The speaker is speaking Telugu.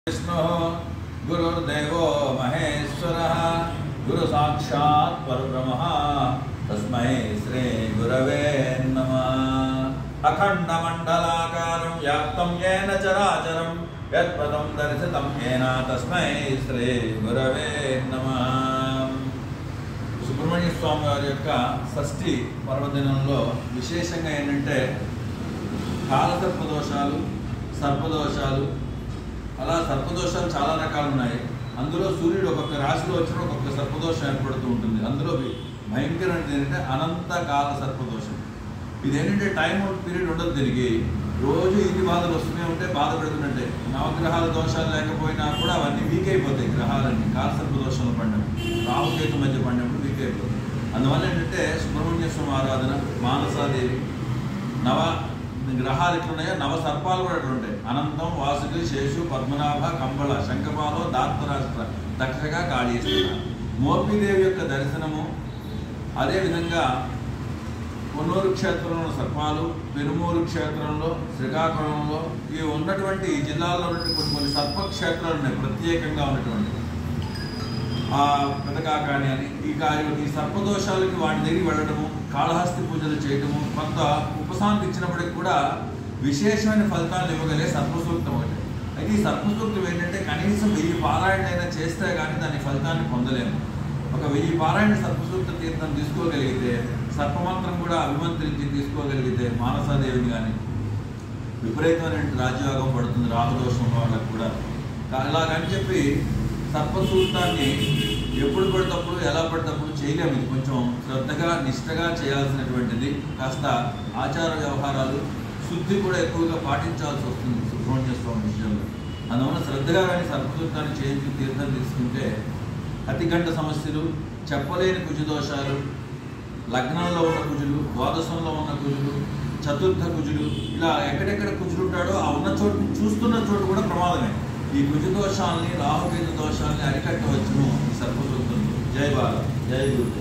विष्णु गुरुर्देवो महेश्वरः गुरु साक्षात् परब्रह्म तस्मै श्री गुरवे नमः। अखंड मंडलाकारं व्याप्तं येन चराचरं यत्पदं दर्शितं येन तस्मै श्री गुरवे नमः। సుబ్రహ్మణ్య స్వామి వారి యొక్క షష్ఠి పర్వదినంలో విశేషంగా ఏంటంటే కాలసర్పదోషాలు, సర్పదోషాలు, అలా సర్పదోషాలు చాలా రకాలు ఉన్నాయి. అందులో సూర్యుడు ఒక్కొక్క రాశిలో వచ్చిన ఒక్కొక్క సర్పదోషం ఏర్పడుతూ ఉంటుంది. అందులో భయంకరమైనది ఏంటంటే అనంత కాల సర్పదోషం. ఇదేంటంటే టైం పీరియడ్ ఉండదు. దీనికి రోజు ఇన్ని బాధలు వస్తూనే ఉంటే బాధ పెడుతున్నట్టే. నవగ్రహాల దోషాలు లేకపోయినా కూడా అవన్నీ వీక్ అయిపోతాయి. గ్రహాలన్నీ కాలసర్పదోషంలో పడినప్పుడు, రాహుకేతు మధ్య పడినప్పుడు వీక్ అయిపోతాయి. అందువల్ల ఏంటంటే సుబ్రహ్మణ్య స్వామి ఆరాధన, మానసాదేవి, నవ గ్రహాలు ఎట్లున్నాయో నవ సర్పాలు కూడా అట్లా ఉంటాయి. అనంతం, వాసుకి, శేషు, పద్మనాభ, కంబళ, శంఖపాలో, దాత్తరాష్ట్ర, దక్షక, కాళీశ్వర, మోపిదేవి యొక్క దర్శనము. అదేవిధంగా కొన్నూరు క్షేత్రంలో సర్పాలు, పెరుమూరు క్షేత్రంలో, శ్రీకాకుళంలో ఇవి ఉన్నటువంటి జిల్లాల్లో కొన్ని సర్పక్షేత్రాలు ఉన్నాయి ప్రత్యేకంగా ఉన్నటువంటి. ఆ పెదకాకాని అని ఈ సర్పదోషాలకి వాటి దగ్గరికి వెళ్ళడము, కాళహస్తి పూజలు చేయడము, కొంత ఉపశాంతి ఇచ్చినప్పటికి కూడా విశేషమైన ఫలితాలను ఇవ్వగలిగే సర్పసూక్తం ఒకటి. అయితే ఈ సర్పసూక్తం ఏంటంటే కనీసం 1000 పారాయణైనా చేస్తే కానీ దాని ఫలితాన్ని పొందలేము. ఒక 1000 పారాయణ సర్పసూక్త తీర్థం తీసుకోగలిగితే, సర్పమంత్రం కూడా అభిమంత్రించి తీసుకోగలిగితే మానసాదేవిని కానీ విపరీతమైన రాజ్యయోగం పడుతుంది. రాహుదోషం వాళ్ళకు కూడా అలాగని చెప్పి సర్పసూక్తాన్ని ఎప్పుడు పడినప్పుడు ఎలా పడినప్పుడు చేయలేము. ఇది కొంచెం శ్రద్ధగా నిష్ఠగా చేయాల్సినటువంటిది. కాస్త ఆచార వ్యవహారాలు, శుద్ధి కూడా ఎక్కువగా పాటించాల్సి వస్తుంది సుబ్రహ్మణ్య స్వామి విషయంలో. అందువల్ల శ్రద్ధగా కానీ సర్పసూక్తాన్ని చేయించి తీర్థం తీసుకుంటే అతిగంట సమస్యలు, చెప్పలేని కుజదోషాలు, లగ్నంలో ఉన్న కుజులు, ద్వాదశంలో ఉన్న కుజులు, చతుర్థ కుజులు, ఇలా ఎక్కడెక్కడ కుజులు ఉంటాడో ఆ ఉన్న చోటు చూస్తున్న చోటు కూడా ప్రమాదమే. ఈ కుజదోషాలని, రాహుకేతు దోషాలని అరికట్టవచ్చును ఈ సర్పసూక్తంలో. జై బాల, జై గురు.